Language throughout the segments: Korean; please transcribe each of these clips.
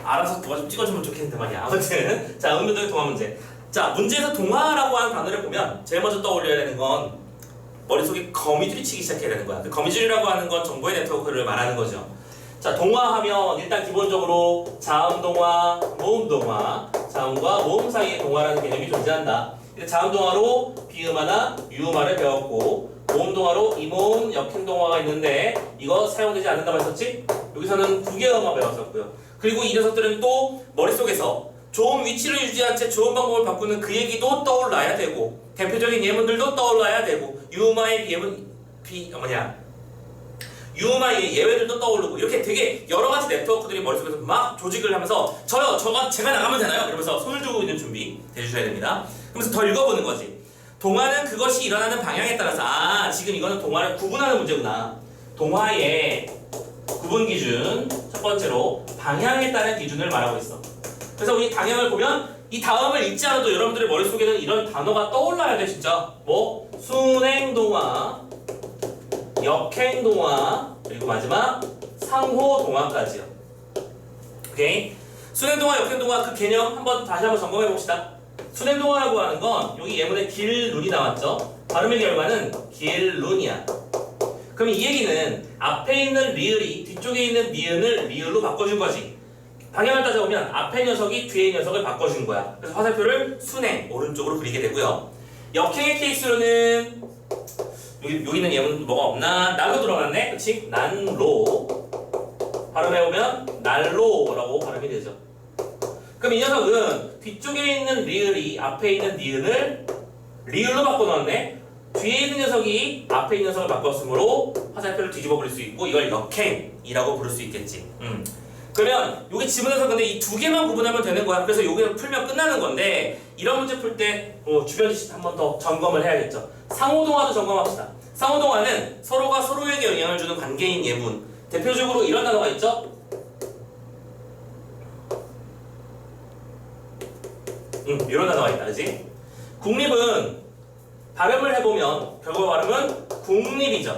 알아서 누가 좀 찍어주면 좋겠는데 말이야. 아무튼 자, 응용도의 동화 문제. 자, 문제에서 동화라고 하는 단어를 보면 제일 먼저 떠올려야 되는 건 머릿속에 거미줄이 치기 시작해야 되는 거야. 그 거미줄이라고 하는 건 정보의 네트워크를 말하는 거죠. 자, 동화하면 일단 기본적으로 자음동화, 모음동화, 자음과 모음 사이의 동화라는 개념이 존재한다. 자음동화로 비음하나 유음하를 배웠고, 모음동화로 이모음, 역행동화가 있는데 이거 사용되지 않는다고 했었지? 여기서는 구개음화 배웠었고요. 그리고 이 녀석들은 또 머릿속에서 좋은 위치를 유지한 채 좋은 방법을 바꾸는 그 얘기도 떠올라야 되고, 대표적인 예문들도 떠올라야 되고, 유음화의 유음화의 예외들도 떠오르고, 이렇게 되게 여러 가지 네트워크들이 머릿속에서 막 조직을 하면서 제가 나가면 되나요? 이러면서 손을 들고 있는 준비 해주셔야 됩니다. 그러면서 더 읽어보는 거지. 동화는 그것이 일어나는 방향에 따라서, 지금 이거는 동화를 구분하는 문제구나. 동화의 구분 기준, 첫 번째로 방향에 따른 기준을 말하고 있어. 그래서 우리 방향을 보면 이 다음을 읽지 않아도 여러분들의 머릿속에는 이런 단어가 떠올라야 돼, 진짜. 뭐? 순행동화, 역행동화, 그리고 마지막 상호동화까지요. 오케이? 순행동화, 역행동화 그 개념 다시 한번 점검해 봅시다. 순행동화라고 하는 건 여기 예문에 길룬이 나왔죠? 발음의 결과는 길룬이야. 그럼 이 얘기는 앞에 있는 리을이 뒤쪽에 있는 니은을 리을로 바꿔준 거지. 방향을 따져보면 앞에 녀석이 뒤에 녀석을 바꿔준 거야. 그래서 화살표를 순행, 오른쪽으로 그리게 되고요. 역행의 케이스로는 여기 있는 예문 뭐가 없나? 날로 들어갔네? 그치? 난로. 발음해보면 날로라고 발음이 되죠. 그럼 이 녀석은 뒤쪽에 있는 리을이 앞에 있는 니은을 리을로 바꿔놓았네? 뒤에 있는 녀석이 앞에 있는 녀석을 바꿨으므로 화살표를 뒤집어 버릴 수 있고, 이걸 역행이라고 부를 수 있겠지. 그러면 여기 지문에서 근데 이 두 개만 구분하면 되는 거야. 그래서 여기서 풀면 끝나는 건데, 이런 문제 풀 때 주변 지식 한 번 더 점검을 해야겠죠. 상호동화도 점검합시다. 상호동화는 서로가 서로에게 영향을 주는 관계인 예문. 대표적으로 이런 단어가 있죠. 이런 단어가 있다, 그지? 국립은 발음을 해보면 결과 발음은 국립이죠.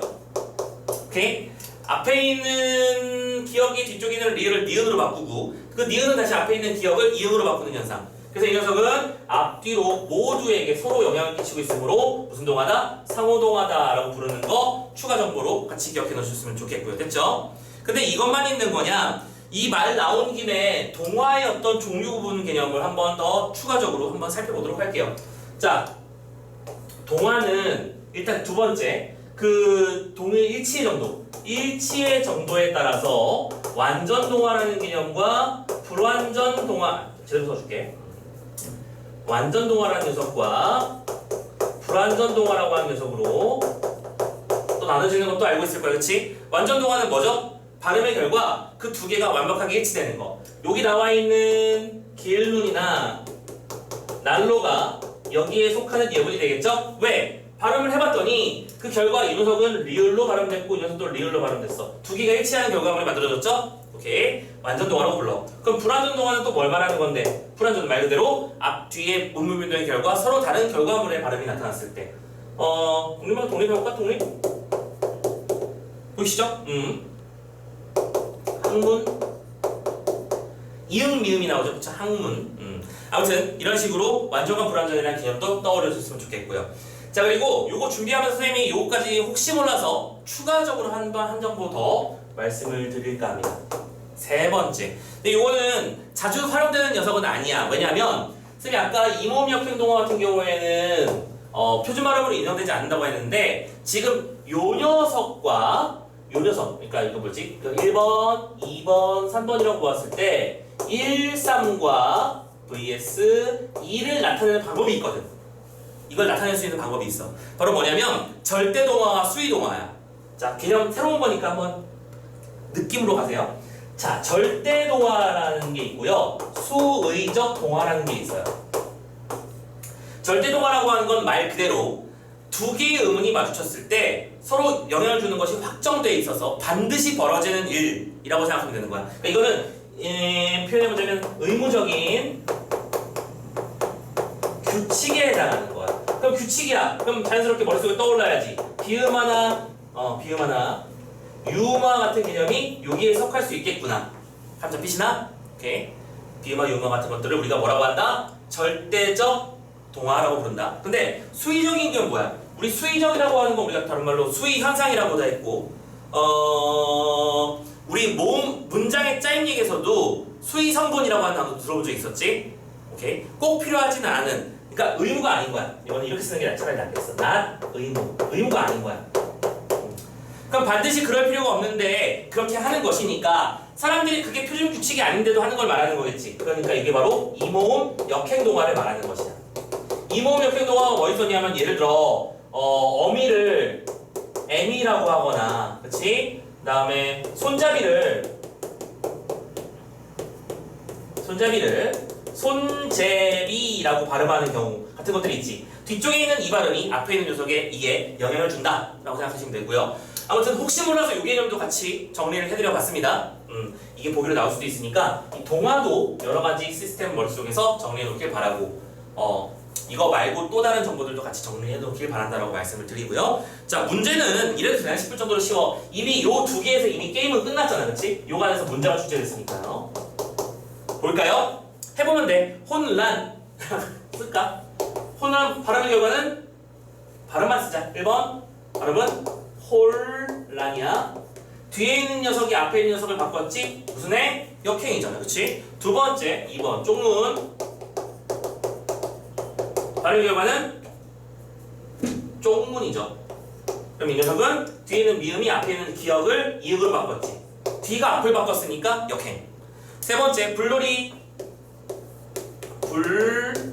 오케이? 앞에 있는 기억이 뒤쪽에 있는 리을을 니은으로 바꾸고, 그 니은은 다시 앞에 있는 기억을 이응으로 바꾸는 현상. 그래서 이 녀석은 앞뒤로 모두에게 서로 영향을 끼치고 있으므로 무슨 동화다? 상호동화다 라고 부르는 거 추가 정보로 같이 기억해 놓으셨으면 좋겠고요. 됐죠? 근데 이것만 있는 거냐? 이 말 나온 김에 동화의 어떤 종류 구분 개념을 한 번 더 추가적으로 한번 살펴보도록 할게요. 자, 동화는 일단 두 번째, 그 동의 일치의 정도. 일치의 정도에 따라서 완전 동화라는 개념과 불완전 동화, 제대로 써줄게. 완전 동화라는 녀석과 불완전 동화라고 하는 녀석으로 또 나눠지는 것도 알고 있을 거야, 그치? 완전 동화는 뭐죠? 발음의 결과 그 두 개가 완벽하게 일치되는 거. 여기 나와 있는 길룬이나 난로가 여기에 속하는 예문이 되겠죠? 왜? 발음을 해봤더니 그 결과 이 녀석은 리을로 발음됐고 이 녀석도 리을로 발음됐어. 두 개가 일치하는 결과물이 만들어졌죠? 오케이. 완전 동화라고 불러. 그럼 불완전 동화는 또 뭘 말하는 건데? 불완전 말 그대로 앞, 뒤에 문물 변동의 결과 서로 다른 결과물의 발음이 나타났을 때. 독립하고 독립해볼까? 독립? 보이시죠? 항문. 이응 미음이 나오죠. 그쵸? 항문. 아무튼 이런 식으로 완전과 불완전이라는 개념도 떠올려줬으면 좋겠고요. 자, 그리고 요거 준비하면서 선생님이 요거까지 혹시 몰라서 추가적으로 한 정보 더 말씀을 드릴까 합니다. 세 번째. 근데 요거는 자주 활용되는 녀석은 아니야. 왜냐하면 선생님이 아까 이모음 역행동화 같은 경우에는 표준 발음으로 인정되지 않는다고 했는데, 지금 요 녀석과 요 녀석, 그러니까 이거 뭐지? 1번, 2번, 3번이라고 보았을 때 1, 3과 vs 2를 나타내는 방법이 있거든. 이걸 나타낼 수 있는 방법이 있어. 바로 뭐냐면 절대동화와 수의동화야. 자, 개념 새로운 거니까 한번 느낌으로 가세요. 자, 절대동화라는 게 있고요, 수의적 동화라는 게 있어요. 절대동화라고 하는 건 말 그대로 두 개의 음운이 마주쳤을 때 서로 영향을 주는 것이 확정되어 있어서 반드시 벌어지는 일이라고 생각하면 되는 거야. 그러니까 이거는 표현해보자면 의무적인 규칙에 해당하는 거야. 그럼 규칙이야. 그럼 자연스럽게 머릿속에 떠올라야지. 비음 하나, 유마 같은 개념이 여기에 속할 수 있겠구나. 감자 삐시나? 오케이? 비음화, 유음화 같은 것들을 우리가 뭐라고 한다? 절대적 동화라고 부른다. 근데 수의적인 게 뭐야? 우리 수의적이라고 하는 건 우리가 다른 말로 수의 현상이라고도 했고, 우리 문장의 짜임 얘기에서도 수의 성분이라고 하는 단어 들어본 적 있었지? 오케이? 꼭 필요하지는 않은, 그러니까 의무가 아닌 거야. 이거는 이렇게 쓰는 게 차라리 낫겠어. 난 의무가 아닌 거야. 그럼 반드시 그럴 필요가 없는데 그렇게 하는 것이니까 사람들이 그게 표준 규칙이 아닌데도 하는 걸 말하는 거겠지. 그러니까 이게 바로 이모음 역행동화를 말하는 것이야. 이모음 역행동화가 뭐 있었냐면 예를 들어 어미를 애미라고 하거나, 그치? 그 다음에 손잡이를 손제비라고 발음하는 경우 같은 것들이 있지. 뒤쪽에 있는 이 발음이 앞에 있는 녀석에 이게 영향을 준다라고 생각하시면 되고요. 아무튼 혹시 몰라서 이 개념도 같이 정리를 해드려 봤습니다. 이게 보기로 나올 수도 있으니까 이 동화도 여러 가지 시스템 머릿속에서 정리해 놓길 바라고, 이거 말고 또 다른 정보들도 같이 정리해 놓길 바란다라고 말씀을 드리고요. 자, 문제는 이래도 되나 싶을 정도로 쉬워. 이미 요 두 개에서 이미 게임은 끝났잖아, 그치? 요 안에서 문제가 출제됐으니까요. 볼까요? 해보면 돼. 혼란 쓸까? 혼란 발음의 결과는 발음만 쓰자. 1번 발음은 홀란이야. 뒤에 있는 녀석이 앞에 있는 녀석을 바꿨지? 무슨 애? 역행이잖아, 그치? 두 번째 2번 쪽문 발음의 결과는 쪽문이죠. 그럼 이 녀석은 뒤에 있는 미음이 앞에 있는 기억을 이음으로 바꿨지. 뒤가 앞을 바꿨으니까 역행. 세 번째 불놀이 불놀이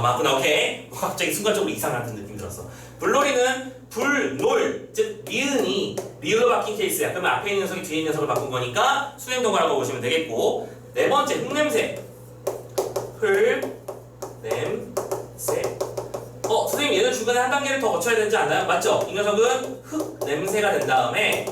맞구나. 오케이. 갑자기 순간적으로 이상한 느낌 들었어. 불놀이는 불놀, 즉 미음이 리을로 바뀐 케이스야. 그러면 앞에 있는 녀석이 뒤에 있는 녀석을 바꾼 거니까 수행동화라고 보시면 되겠고, 네 번째 흙냄새 흙냄새. 선생님 얘는 중간에 한 단계를 더 거쳐야 되지 않나요? 맞죠? 이 녀석은 흙냄새가 된 다음에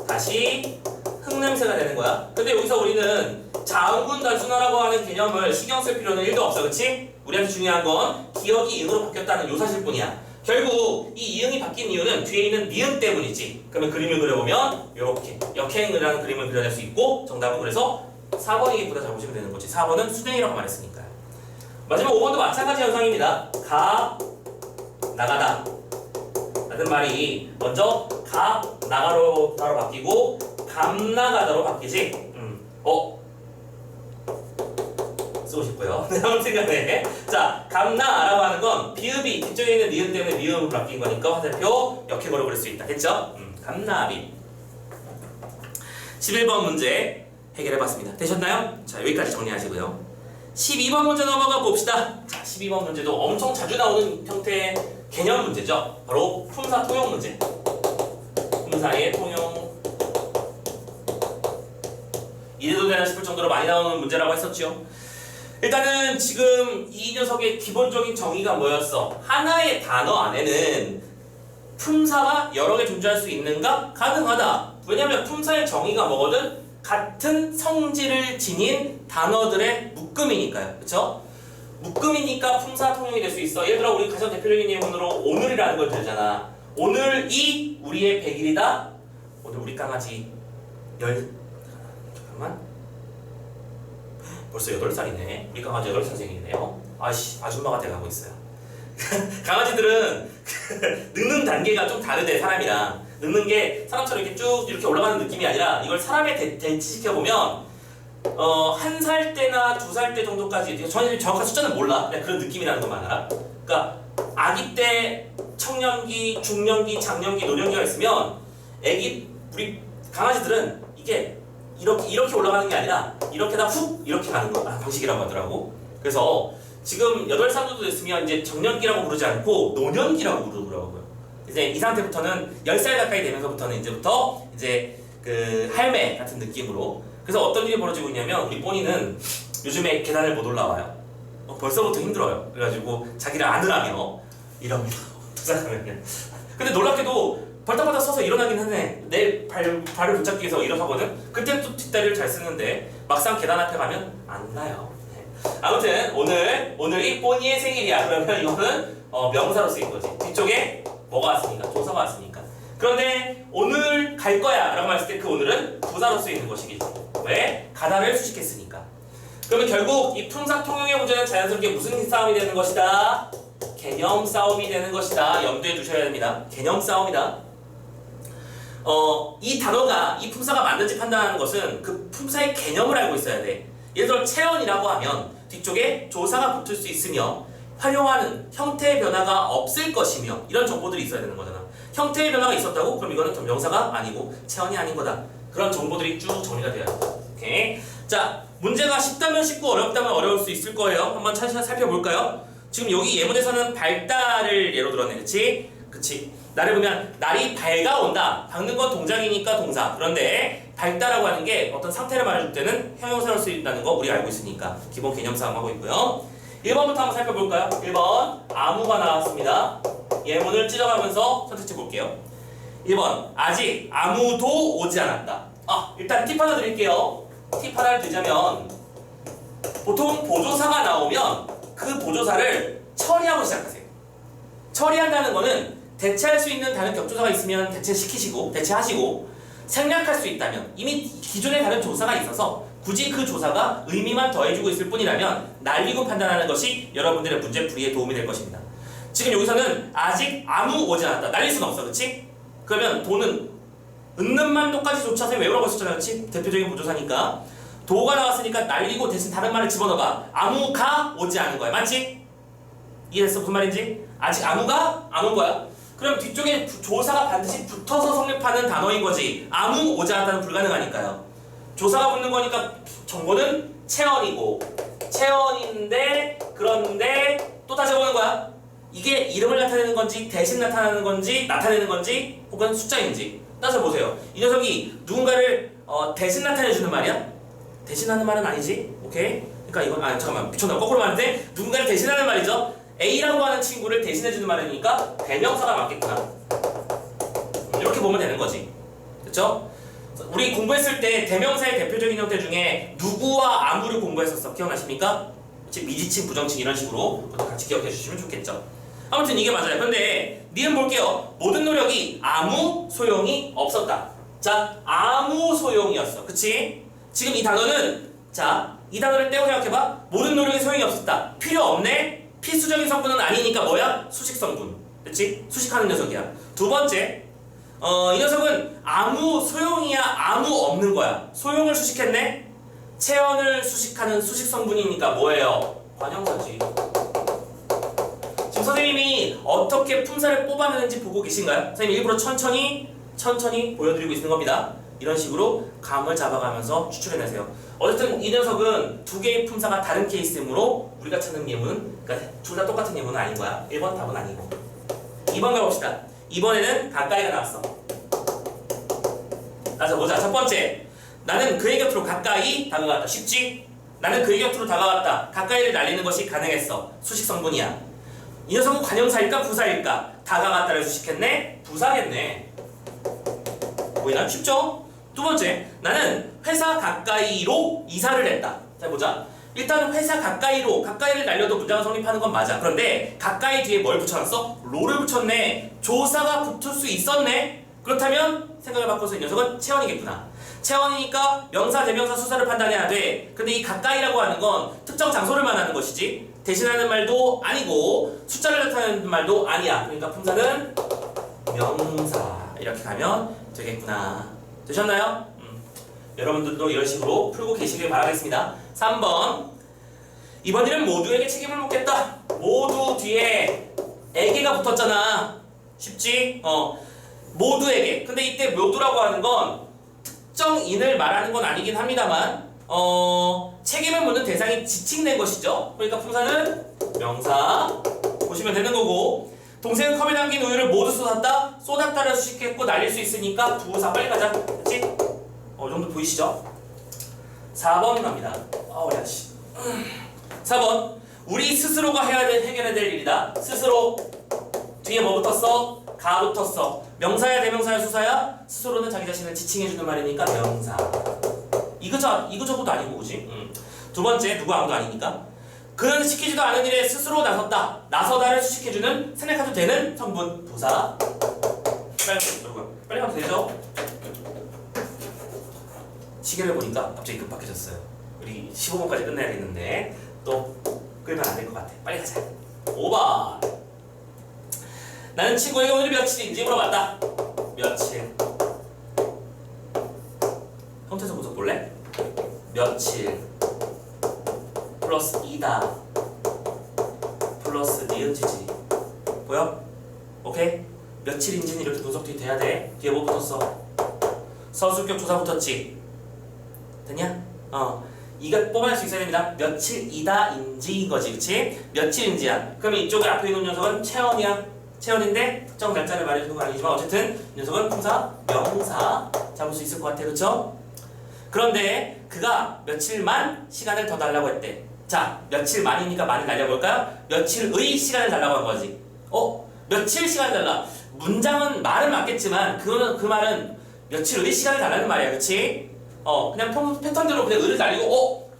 다시 흙냄새가 되는 거야. 근데 여기서 우리는 자음군 단순화라고 하는 개념을 신경 쓸 필요는 1도 없어, 그치? 우리한테 중요한 건 기억이 이응으로 바뀌었다는 요 사실 뿐이야. 결국 이 이응이 바뀐 이유는 뒤에 있는 미음 때문이지. 그러면 그림을 그려보면 이렇게 역행이라는 그림을 그려낼 수 있고, 정답은 그래서 4번이겠구나 잘 보시면 되는 거지. 4번은 수행이라고 말했으니까요. 마지막 5번도 마찬가지 현상입니다. 가 나가다 라는 말이 먼저 가 나가로 바뀌고 감 나가다로 바뀌지. 쓰고 싶고요. 아무튼 간에 자, 감나라고 하는 건 비읍이 뒤쪽에 있는 니은 때문에 미음으로 바뀐 거니까 화살표 역행어로 그릴 수 있다. 됐죠? 감나비. 11번 문제 해결해봤습니다. 되셨나요? 자, 여기까지 정리하시고요. 12번 문제 넘어가 봅시다. 자, 12번 문제도 엄청 자주 나오는 형태의 개념 문제죠. 바로 품사 통용 문제. 품사의 통용. 이래도 되나 싶을 정도로 많이 나오는 문제라고 했었죠. 일단은 지금 이 녀석의 기본적인 정의가 뭐였어? 하나의 단어 안에는 품사가 여러 개 존재할 수 있는가? 가능하다. 왜냐면 품사의 정의가 뭐거든? 같은 성질을 지닌 단어들의 묶음이니까요. 그쵸? 묶음이니까 품사 통용이 될 수 있어. 예를 들어 우리 가장 대표적인 예문으로 오늘이라는 걸 들잖아. 오늘이 우리의 100일이다. 오늘 우리 강아지 잠깐만. 벌써 8살이네. 우리 강아지 8살생이네요. 아이씨, 아줌마가 돼가고 있어요. 강아지들은 늙는 단계가 좀 다르대, 사람이랑. 늙는 게 사람처럼 이렇게 쭉 이렇게 올라가는 느낌이 아니라 이걸 사람에 대치시켜보면 1살 때나 2살 때 정도까지, 저는 정확한 숫자는 몰라. 그냥 그런 느낌이라는 것만 알아. 그러니까 아기 때, 청년기, 중년기, 장년기, 노년기가 있으면 우리 강아지들은 이게 이렇게 올라가는 게 아니라 이렇게다 훅 이렇게 가는 거 방식이라고 하더라고. 그래서 지금 8살 정도 됐으면 이제 정년기라고 부르지 않고 노년기라고 부르더라고요. 이제 이 상태부터는 10살 가까이 되면서부터는 이제부터 이제 그 할매 같은 느낌으로. 그래서 어떤 일이 벌어지고 있냐면 우리 뽀니는 요즘에 계단을 못 올라와요. 벌써부터 힘들어요. 그래가지고 자기를 안으라며 이럽니다. 도착하면. 근데 놀랍게도 벌떡벌떡 서서 일어나긴 하네. 내 발을 붙잡기 위해서 일어서거든. 그때는 또 뒷다리를 잘 쓰는데 막상 계단 앞에 가면 안 가요. 네. 아무튼 오늘이 뽀니의 생일이야. 그러면 이거는 명사로 쓰인 거지. 뒤쪽에 뭐가 왔으니까? 조사가 왔으니까. 그런데 오늘 갈 거야 라고 말했을 때 그 오늘은 부사로 쓰이는 것이겠죠. 왜? 가다를 수식했으니까. 그러면 결국 이 품사 통용의 문제는 자연스럽게 무슨 싸움이 되는 것이다? 개념 싸움이 되는 것이다. 염두에 두셔야 됩니다. 개념 싸움이다. 이 단어가 이 품사가 맞는지 판단하는 것은 그 품사의 개념을 알고 있어야 돼. 예를 들어 체언이라고 하면 뒤쪽에 조사가 붙을 수 있으며 활용하는 형태의 변화가 없을 것이며 이런 정보들이 있어야 되는 거잖아. 형태의 변화가 있었다고? 그럼 이거는 명사가 아니고 체언이 아닌 거다. 그런 정보들이 쭉 정리가 돼야 돼. 오케이. 자, 문제가 쉽다면 쉽고 어렵다면 어려울 수 있을 거예요. 한번 차례차례 살펴볼까요? 지금 여기 예문에서는 밝다를 예로 들었네. 그치? 그치. 나를 보면 날이 밝아온다. 밝는 건 동작이니까 동사. 그런데 밝다라고 하는 게 어떤 상태를 말해줄 때는 형용사로 쓰인다는 거 우리 알고 있으니까 기본 개념 싸움 하고 있고요. 1번부터 한번 살펴볼까요? 1번 아무가 나왔습니다. 예문을 찢어가면서 선택해 볼게요. 1번 아직 아무도 오지 않았다. 일단 팁 하나 드릴게요. 팁 하나를 드자면 보통 보조사가 나오면 그 보조사를 처리하고 시작하세요. 처리한다는 거는 대체할 수 있는 다른 격조사가 있으면 대체하시고 생략할 수 있다면 이미 기존에 다른 조사가 있어서 굳이 그 조사가 의미만 더해주고 있을 뿐이라면 날리고 판단하는 것이 여러분들의 문제 풀이에 도움이 될 것입니다. 지금 여기서는 아직 아무 오지 않았다. 날릴 수는 없어. 그치? 그러면 도는 은는만 똑같이 조차서 외우라고 했었잖아요. 그치? 대표적인 보조사니까 도가 나왔으니까 날리고 대신 다른 말을 집어넣어봐. 아무가 오지 않은 거야. 맞지? 이해됐어? 무슨 말인지? 아직 아무가 안 온 거야. 그럼 뒤쪽에 조사가 반드시 붙어서 성립하는 단어인 거지. 아무 오지 않았다는 불가능하니까요. 조사가 붙는 거니까 정보는 체언이고 체언인데 그런데 또 다시 해보는 거야. 이게 이름을 나타내는 건지 대신 나타나는 건지 나타내는 건지 혹은 숫자인지 따져보세요. 이 녀석이 누군가를 대신 나타내주는 말이야? 대신하는 말은 아니지? 오케이? 그러니까 이건 잠깐만 미쳤나 거꾸로 말하는데 누군가를 대신하는 말이죠. A라고 하는 친구를 대신해주는 말이니까 대명사가 맞겠구나. 이렇게 보면 되는 거지. 그쵸? 우리 공부했을 때 대명사의 대표적인 형태 중에 누구와 아무를 공부했었어. 기억나십니까? 미지칭, 부정칭 이런 식으로 그것도 같이 기억해 주시면 좋겠죠. 아무튼 이게 맞아요. 근데 니은 볼게요. 모든 노력이 아무 소용이 없었다. 자, 아무 소용이었어. 그치? 지금 이 단어는 자, 이 단어를 떼고 생각해봐. 모든 노력이 소용이 없었다. 필요 없네? 필수적인 성분은 아니니까 뭐야? 수식 성분. 그치? 수식하는 녀석이야. 두 번째, 이 녀석은 아무 소용이야 아무 없는 거야. 소용을 수식했네? 체언을 수식하는 수식 성분이니까 뭐예요? 관형사지. 지금 선생님이 어떻게 품사를 뽑아내는지 보고 계신가요? 선생님 일부러 천천히 보여드리고 있는 겁니다. 이런 식으로 감을 잡아가면서 추출해내세요. 어쨌든 이 녀석은 두 개의 품사가 다른 케이스이므로 우리가 찾는 예문은 그러니까 둘 다 똑같은 예문은 아닌 거야. 1번 답은 아니고 2번 가봅시다. 이번에는 가까이가 나왔어. 따져 보자. 첫 번째, 나는 그의 곁으로 가까이 다가갔다. 쉽지? 나는 그의 곁으로 다가갔다. 가까이를 날리는 것이 가능했어. 수식 성분이야. 이 녀석은 관형사일까 부사일까? 다가갔다를 수식했네? 부사겠네. 보이나요? 쉽죠? 두 번째, 나는 회사 가까이로 이사를 했다. 자 보자. 일단 회사 가까이를 날려도 문장을 성립하는 건 맞아. 그런데 가까이 뒤에 뭘 붙여놨어? 로를 붙였네. 조사가 붙을 수 있었네. 그렇다면 생각을 바꿔서 이 녀석은 체언이겠구나. 체언이니까 명사, 대명사, 수사를 판단해야 돼. 근데 이 가까이라고 하는 건 특정 장소를 말하는 것이지 대신하는 말도 아니고 숫자를 나타내는 말도 아니야. 그러니까 품사는 명사. 이렇게 가면 되겠구나. 되셨나요? 여러분들도 이런 식으로 풀고 계시길 바라겠습니다. 3번, 이번 일은 모두에게 책임을 묻겠다. 모두 뒤에 에게가 붙었잖아. 쉽지? 모두에게. 근데 이때 모두라고 하는 건 특정인을 말하는 건 아니긴 합니다만 책임을 묻는 대상이 지칭된 것이죠. 그러니까 품사는 명사 보시면 되는 거고, 동생은 컵에 담긴 우유를 모두 쏟았다. 쏟았다를 수식했고 날릴 수 있으니까 부사. 빨리 가자. 그치? 이 정도 보이시죠? 4번 갑니다. 야씨. 4번, 우리 스스로가 해결해야 될 일이다. 스스로. 뒤에 뭐 붙었어? 가 붙었어. 명사야 대명사야 수사야? 스스로는 자기 자신을 지칭해주는 말이니까 명사. 이거저거도 아니고 그지? 두 번째, 누구 아무도 아니니까. 그는 시키지도 않은 일에 스스로 나섰다. 나서다를 수식해주는 생략해도 되는 성분 부사 빨리 가면 되죠? 시계를 보니까 갑자기 급박해졌어요. 우리 15분까지 끝내야겠는데 또 끌면 안 될 것 같아. 빨리 가자. 5번. 나는 친구에게 오늘 며칠인지 물어봤다. 며칠. 형태소 분석 볼래? 며칠 플러스 이다 플러스 니은지지 보여? 오케이? 며칠인지는 이렇게 분석이 돼야 돼. 뒤에 뭐 붙었어? 서술격 조사 붙었지? 됐냐? 이거 뽑아낼 수 있어야 됩니다. 며칠이다인지인 거지, 그치? 며칠인지야. 그럼 이쪽에 앞에 있는 녀석은 체언이야. 체언인데 특정 날짜를 말해주는 건 아니지만 어쨌든 이 녀석은 품사, 명사 잡을 수 있을 것 같아, 그쵸? 그런데 그가 며칠만 시간을 더 달라고 했대. 자, 며칠만이니까 많이 달려볼까요? 며칠의 시간을 달라고 한 거지. 며칠 시간을 달라. 문장은 말은 맞겠지만 그 말은 며칠의 시간을 달라는 말이야, 그치? 그냥 평소 패턴대로 그냥 의를 날리고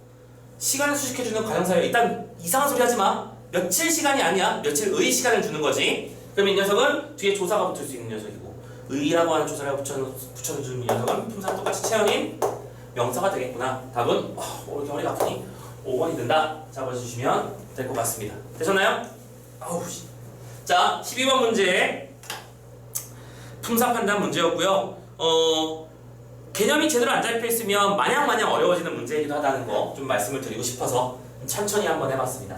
시간을 수식해주는 과정사예요. 일단 이상한 소리 하지 마. 며칠 시간이 아니야. 며칠의 시간을 주는 거지. 그럼 이 녀석은 뒤에 조사가 붙을 수 있는 녀석이고 의라고 하는 조사를 붙여주는 이 녀석은 품사랑 똑같이 체언인 명사가 되겠구나. 답은 왜 이렇게 허리가 아프니? 5번이 된다. 잡아주시면 될 것 같습니다. 되셨나요? 자, 12번 문제 품사 판단 문제였고요. 개념이 제대로 안 잡혀 있으면 마냥 어려워지는 문제이기도 하다는 거 좀 말씀을 드리고 싶어서 천천히 한번 해봤습니다.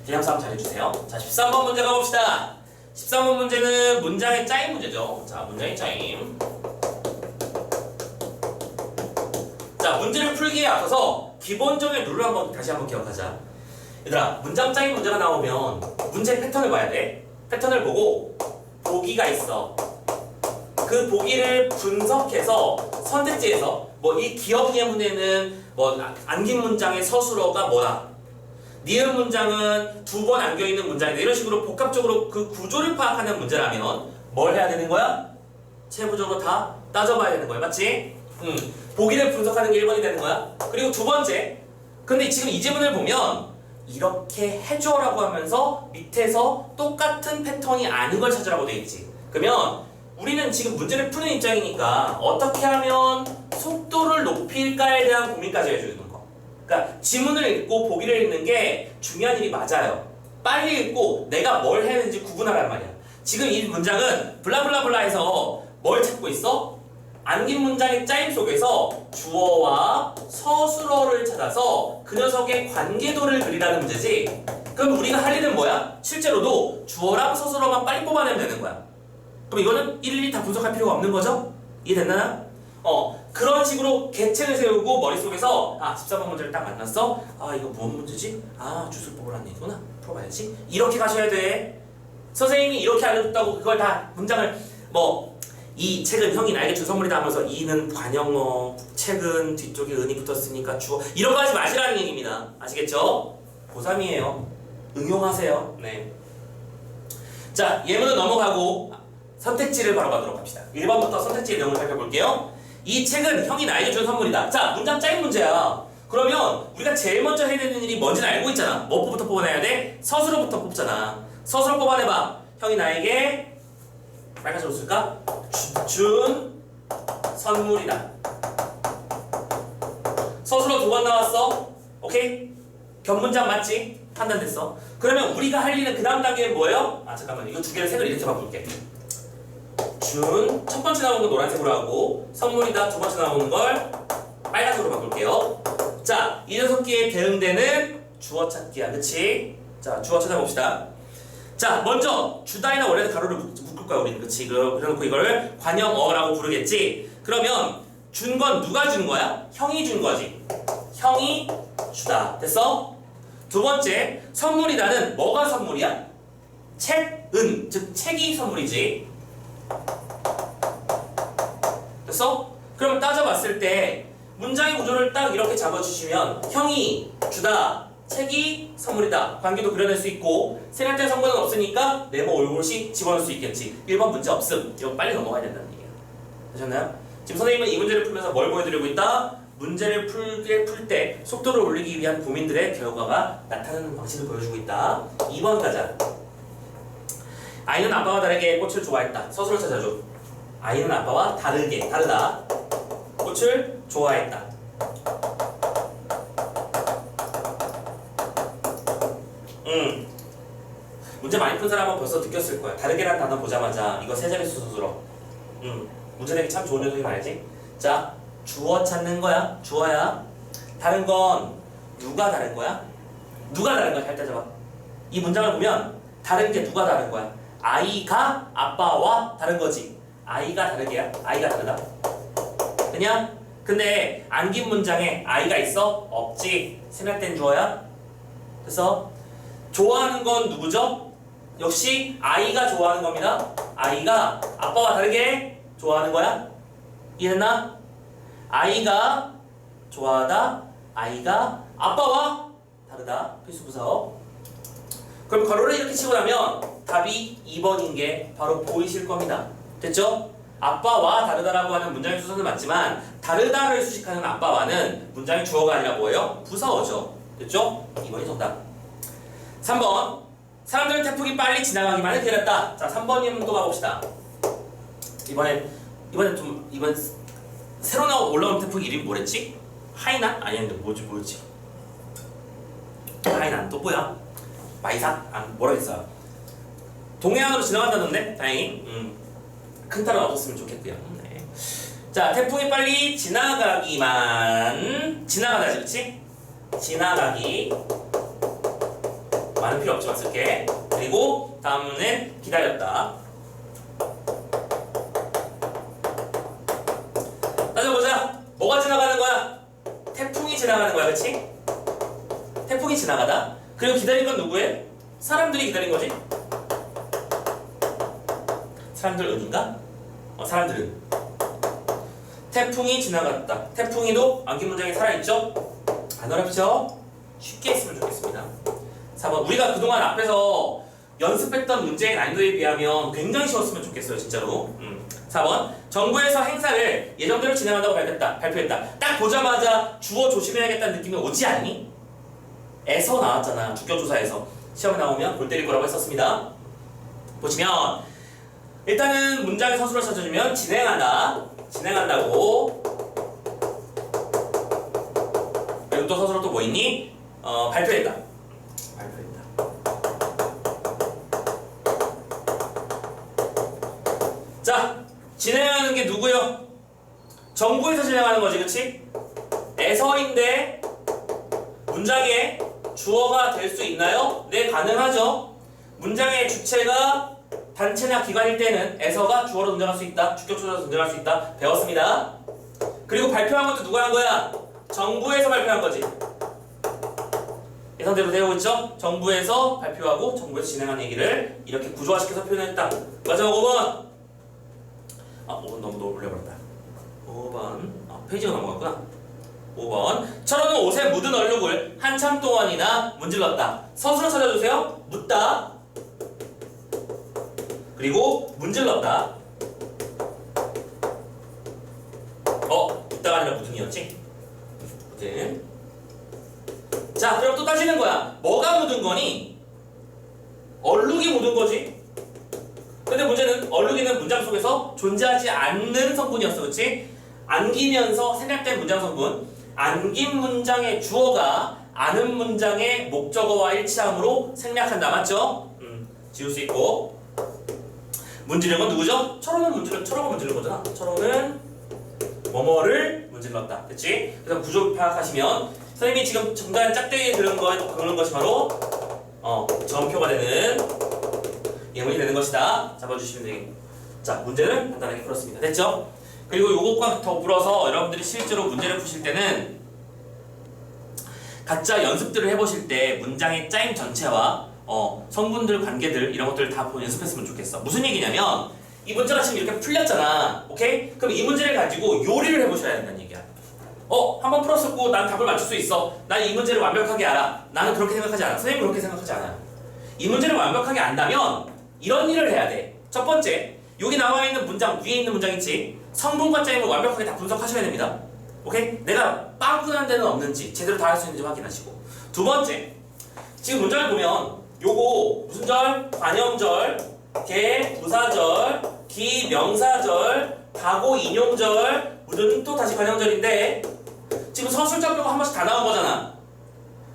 개념 싸움 잘해주세요. 자, 13번 문제 가봅시다. 13번 문제는 문장의 짜임 문제죠. 자, 문장의 짜임. 자, 문제를 풀기에 앞서서 기본적인 룰을 다시 한번 기억하자. 얘들아, 문장 짜임 문제가 나오면 문제 패턴을 봐야 돼. 패턴을 보고 보기가 있어. 그 보기를 분석해서 선택지에서 이 기억 예문에는 안긴 문장의 서술어가 뭐다. 니은 문장은 2번 안겨있는 문장이다. 이런 식으로 복합적으로 그 구조를 파악하는 문제라면 뭘 해야 되는 거야? 세부적으로 다 따져봐야 되는 거야. 맞지? 보기를 분석하는 게 1번이 되는 거야. 그리고 두 번째, 근데 지금 이 지문을 보면 이렇게 해줘라고 하면서 밑에서 똑같은 패턴이 아닌 걸 찾으라고 돼 있지. 그러면 우리는 지금 문제를 푸는 입장이니까 어떻게 하면 속도를 높일까에 대한 고민까지 해주는 거. 그러니까 지문을 읽고 보기를 읽는 게 중요한 일이 맞아요. 빨리 읽고 내가 뭘 해야 되는지 구분하란 말이야. 지금 이 문장은 블라블라블라 해서 뭘 찾고 있어? 안긴 문장의 짜임 속에서 주어와 서술어를 찾아서 그 녀석의 관계도를 그리라는 문제지. 그럼 우리가 할 일은 뭐야? 실제로도 주어랑 서술어만 빨리 뽑아내면 되는 거야. 그럼 이거는 일일이 다 분석할 필요가 없는 거죠? 이해됐나? 그런 식으로 계책을 세우고 머릿속에서 14번 문제를 딱 만났어? 이거 뭔 문제지? 주술 뽑으라는 얘기구나. 풀어봐야지. 이렇게 가셔야 돼. 선생님이 이렇게 알려줬다고 그걸 다 문장을 이 책은 형이 나에게 준 선물이다 하면서 이는 관형어, 책은 뒤쪽에 은이 붙었으니까 주어 이런 거 하지 마시라는 얘기입니다. 아시겠죠? 고3이에요. 응용하세요. 네. 자, 예문은 넘어가고 선택지를 바로 가도록 합시다. 1번부터 선택지의 내용을 살펴볼게요. 이 책은 형이 나에게 준 선물이다. 자, 문장 짜임 문제야. 그러면 우리가 제일 먼저 해야 되는 일이 뭔지는 알고 있잖아. 뭐부터 뽑아내야 돼? 서술어부터 뽑잖아. 서술어 뽑아내봐. 형이 나에게 빨간색으로 쓸까? 준 선물이다. 서술어 2번 나왔어. 오케이? 견문장 맞지? 판단됐어. 그러면 우리가 할 일은 그 다음 단계는 뭐예요? 잠깐만, 이거 두 개를 색을 이렇게 바꿀게. 준, 첫 번째 나오는 건 노란색으로 하고 선물이다 두 번째 나오는 걸 빨간색으로 바꿀게요. 자, 이 녀석기에 대응되는 주어 찾기야. 그치? 자, 주어 찾아봅시다. 자, 먼저 주다에나 원래는 가로를 묶을 거야 우리는. 그치? 그래놓고 이걸 관형어라고 부르겠지? 그러면 준 건 누가 준 거야? 형이 준 거지. 형이 주다. 됐어? 두 번째, 선물이다는 뭐가 선물이야? 책은, 즉 책이 선물이지. 됐어? 그럼 따져봤을 때 문장의 구조를 딱 이렇게 잡아주시면 형이 주다, 책이 선물이다 관계도 그려낼 수 있고 세 글자 성분은 없으니까 네모 올곧이 집어넣을 수 있겠지. 1번 문제 없음. 이거 빨리 넘어가야 된다는 얘기야. 되셨나요? 지금 선생님은 이 문제를 풀면서 뭘 보여드리고 있다? 문제를 풀 때 속도를 올리기 위한 고민들의 결과가 나타나는 방식을 보여주고 있다. 2번 가자. 아이는 아빠와 다르게 꽃을 좋아했다. 서술을 찾아줘. 아이는 아빠와 다르다. 꽃을 좋아했다. 문제 많이 푼 사람은 벌써 느꼈을 거야. 다르게란 단어 보자마자 이거 세 자릿수 수술어. 문제 내기 참 좋은 녀석이 말이지. 자, 주어 찾는 거야. 주어야. 다른 건 누가 다른 거야? 누가 다른 거야? 잘 따져봐. 이 문장을 보면 다른 게 누가 다른 거야? 아이가 아빠와 다른 거지. 아이가 다르게야. 아이가 다르다. 그냥 근데 안긴 문장에 아이가 있어? 없지. 생략된 주어야. 그래서 좋아하는 건 누구죠? 역시 아이가 좋아하는 겁니다. 아이가 아빠와 다르게 좋아하는 거야. 이해했나? 아이가 좋아하다. 아이가 아빠와 다르다. 필수 부사어. 그럼 괄호를 이렇게 치고 나면 답이 2번인 게 바로 보이실 겁니다. 됐죠? 아빠와 다르다라고 하는 문장의 수선은 맞지만 다르다를 수식하는 아빠와는 문장의 주어가 아니라 뭐예요? 부사어죠. 됐죠? 2번이 정답. 3번. 사람들은 태풍이 빨리 지나가기만을 기다렸다. 자, 3번님 또 가봅시다. 이번엔 새로 올라온 태풍 이름이 뭐랬지? 하이난? 아니었는데 뭐였지? 하이난 또 뭐야? 마이삭? 뭐라 했어요? 동해안으로 지나간다던데? 다행히 큰 탈은 없었으면 좋겠고요. 네. 자, 태풍이 빨리 지나가다지, 그치? 지나가기 많은 필요 없지만 쓸게. 그리고 다음은 기다렸다. 따져보자. 뭐가 지나가는 거야? 태풍이 지나가는 거야, 그치? 태풍이 지나가다. 그리고 기다린 건 누구예요? 사람들이 기다린 거지? 사람들은인가? 사람들은. 태풍이 지나갔다. 태풍이도 안긴 문장에 살아있죠? 안 어렵죠? 쉽게 했으면 좋겠습니다. 4번. 우리가 그동안 앞에서 연습했던 문제의 난이도에 비하면 굉장히 쉬웠으면 좋겠어요, 진짜로. 4번. 정부에서 행사를 예정대로 진행한다고 발표했다. 딱 보자마자 주어 조심해야겠다는 느낌이 오지 않니? 에서 나왔잖아. 주격조사에서. 시험에 나오면 골 때릴 거라고 했었습니다. 보시면 일단은 문장의 서술을 찾아주면 진행한다고. 그리고 또 서술은 또 뭐 있니? 발표했다. 자, 진행하는 게 누구요? 정부에서 진행하는 거지, 그치? 에서인데 문장에 주어가 될 수 있나요? 네, 가능하죠. 문장의 주체가 단체나 기관일 때는 에서가 주어로 등장할 수 있다. 주격조사로 등장할 수 있다. 배웠습니다. 그리고 발표한 것도 누가 한 거야? 정부에서 발표한 거지. 예상대로 되어 있죠? 정부에서 발표하고 정부에서 진행한 얘기를 이렇게 구조화시켜서 표현했다. 맞아, 5번. 5번 너무 올려버렸다. 5번. 페이지가 넘어갔구나. 5번. 철호는 옷에 묻은 얼룩을 한참 동안이나 문질렀다. 서술을 찾아주세요. 묻다. 그리고 문질렀다. 묻다가 아니라 묻음이었지? 묻음. 자, 그럼 또 따지는 거야. 뭐가 묻은 거니? 얼룩이 묻은 거지. 근데 문제는 얼룩이는 문장 속에서 존재하지 않는 성분이었어, 그치? 안기면서 생략된 문장 성분. 안긴 문장의 주어가 아는 문장의 목적어와 일치함으로 생략한다, 맞죠? 지울 수 있고. 문지른 건 누구죠? 철호가 문지른 거잖아. 철호는 뭐뭐를 문질렀다, 그치? 그래서 구조 파악하시면 선생님이 지금 중간에 짝대기에 그는 것이 바로 점표가 되는 예문이 되는 것이다. 잡아주시면 되겠고. 자, 문제는 간단하게 풀었습니다. 됐죠? 그리고 요것과 더불어서 여러분들이 실제로 문제를 푸실 때는 각자 연습들을 해보실 때 문장의 짜임 전체와 성분들, 관계들 이런 것들을 다 연습했으면 좋겠어. 무슨 얘기냐면 이 문제가 지금 이렇게 풀렸잖아. 오케이? 그럼 이 문제를 가지고 요리를 해보셔야 된다는 얘기야. 한번 풀었었고 난 답을 맞출 수 있어. 난 이 문제를 완벽하게 알아. 나는 그렇게 생각하지 않아. 선생님은 그렇게 생각하지 않아요. 이 문제를 완벽하게 안다면 이런 일을 해야 돼. 첫 번째, 여기 나와 있는 문장, 위에 있는 문장 있지? 성분과 짜임을 완벽하게 다 분석하셔야 됩니다. 오케이? 내가 빠꾸난 데는 없는지, 제대로 다 할 수 있는지 확인하시고. 두 번째, 지금 문장을 보면 요거 무슨 절? 관형절, 개 부사절, 기 명사절, 다고 인용절, 무든 또 다시 관형절인데 지금 서술자표가 한 번씩 다 나온 거잖아.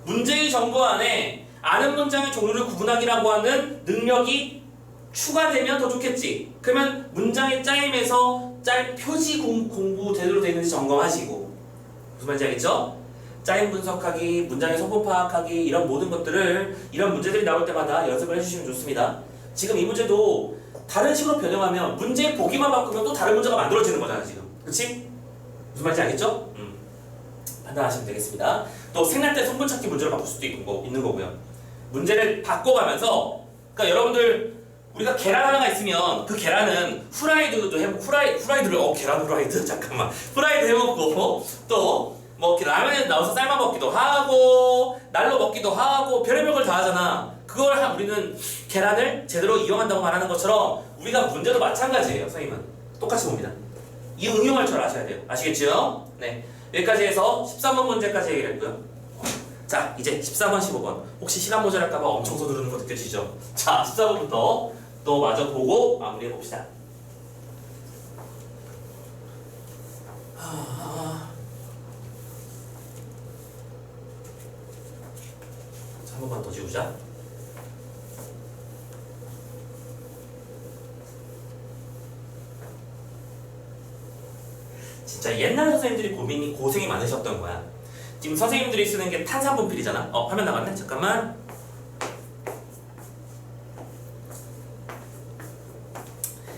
문제의 정보 안에 아는 문장의 종류를 구분하기라고 하는 능력이 추가되면 더 좋겠지. 그러면 문장의 짜임에서 짤 표지 공부 제대로 되어 있는지 점검하시고, 무슨 말인지 알겠죠? 짜임 분석하기, 문장의 성분 파악하기, 이런 모든 것들을 이런 문제들이 나올 때마다 연습을 해주시면 좋습니다. 지금 이 문제도 다른 식으로 변형하면 문제 보기만 바꾸면 또 다른 문제가 만들어지는 거잖아 지금. 그치? 무슨 말인지 알겠죠? 판단하시면 되겠습니다. 또 생략 때 성분 찾기 문제로 바꿀 수도 있는 거고요. 문제를 바꿔가면서, 그러니까 여러분들 우리가 계란 하나가 있으면 그 계란은 후라이드도 해보고, 후라이드를 계란 후라이드? 잠깐만. 후라이드 해먹고, 또 뭐 라면에 나와서 삶아 먹기도 하고, 날로 먹기도 하고, 별의별 걸 다 하잖아. 그걸 우리는 계란을 제대로 이용한다고 말하는 것처럼 우리가 문제도 마찬가지예요. 선생님은 똑같이 봅니다. 이 응용할 줄 아셔야 돼요. 아시겠죠? 네, 여기까지 해서 13번 문제까지 얘기를 했고요. 자, 이제 14번, 15번. 혹시 시간 모자랄까봐 엄청 서두르는 거 느껴지죠? 자, 14번부터 또 마저 보고 마무리해 봅시다. 자, 한 번만 더 지우자. 진짜 옛날 선생님들이 고생이 많으셨던 거야. 지금 선생님들이 쓰는 게 탄산분필이잖아. 화면 나갔네? 잠깐만.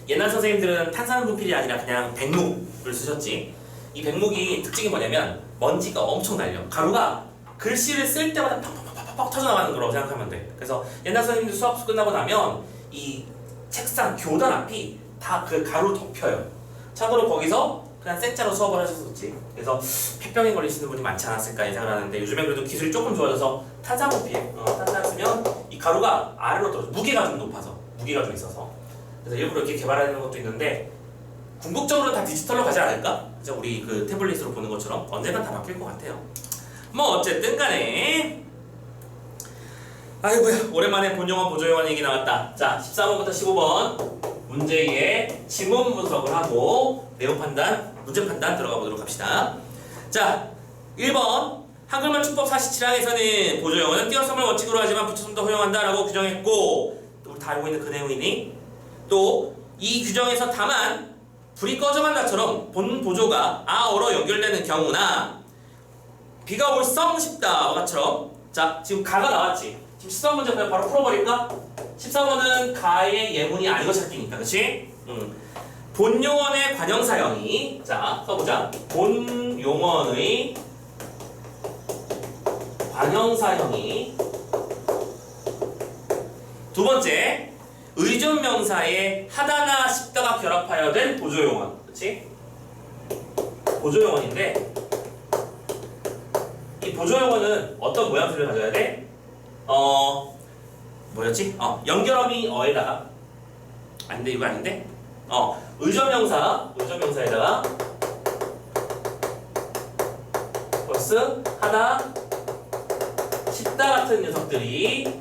옛날 선생님들은 탄산분필이 아니라 그냥 백묵을 쓰셨지. 이 백묵이 특징이 뭐냐면 먼지가 엄청 날려. 가루가 글씨를 쓸 때마다 팍팍팍팍 터져나가는 거라고 생각하면 돼. 그래서 옛날 선생님들 수업 끝나고 나면 이 책상, 교단 앞이 다 그 가루 덮여요. 참고로 거기서 그냥 생짜로 수업을 하셨었지. 그래서 폐병에 걸리시는 분이 많지 않았을까 예상을 하는데, 요즘에 그래도 기술이 조금 좋아져서 탄산분필, 탄산 쓰면 이 가루가 아래로 떨어져. 무게가 좀 높아서, 무게가 좀 있어서. 그래서 일부러 이렇게 개발하는 것도 있는데, 궁극적으로 다 디지털로 가지 않을까? 그죠? 우리 그 태블릿으로 보는 것처럼 언젠간 다 바뀔 것 같아요. 뭐 어쨌든 간에, 아이고야, 오랜만에 본용어 보조용어 얘기 나왔다. 자, 14번부터 15번 문제의 지문 분석을 하고 내용 판단, 문제 판단 들어가 보도록 합시다. 자, 1번 한글만 축법 47항에서는 보조용어는 띄어섬을 원칙으로 하지만 붙여섬도 허용한다라고 규정했고, 우리 다 알고 있는 그 내용이니, 또 이 규정에서 다만 불이 꺼져간 나처럼 본 보조가 아어로 연결되는 경우나 비가 올 성 싶다와 같처럼, 자 지금 가가 나왔지. 지금 13번 문제 그냥 바로 풀어버릴까? 14번은 가의 예문이 아니고 찾기니까, 그치? 본용언의 관형사형이, 자 써보자. 본용언의 관형사형이, 두 번째 의존명사의 하다나 싶다가 결합하여 된 보조용언, 그치? 보조용언인데, 이 보조용언은 어떤 모양새를 가져야 돼? 뭐였지? 연결어미 어에다가, 아닌데 이거 아닌데? 의존명사에다가 플러스 하다 싶다 같은 녀석들이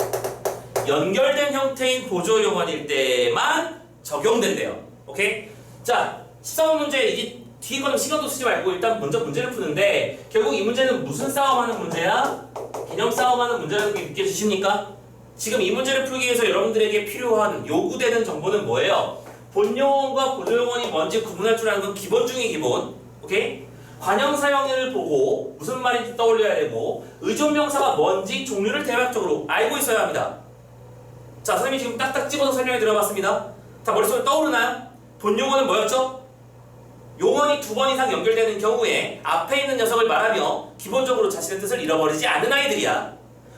연결된 형태인 보조용언일 때만 적용된대요. 오케이? 자, 14번 문제, 이게 뒤에 거는 시간도 쓰지 말고 일단 먼저 문제를 푸는데, 결국 이 문제는 무슨 싸움하는 문제야? 개념 싸움하는 문제라는 게 느껴지십니까? 지금 이 문제를 풀기 위해서 여러분들에게 필요한 요구되는 정보는 뭐예요? 본용어과 보조용어이 뭔지 구분할 줄 아는 건 기본 중에 기본. 오케이? 관형사형을 보고 무슨 말인지 떠올려야 되고, 의존명사가 뭔지 종류를 대략적으로 알고 있어야 합니다. 자, 선생님이 지금 딱딱 집어서 설명해 드려봤습니다. 다 머릿속에 떠오르나요? 본용어는 뭐였죠? 용언이 2번 이상 연결되는 경우에 앞에 있는 녀석을 말하며 기본적으로 자신의 뜻을 잃어버리지 않는 아이들이야.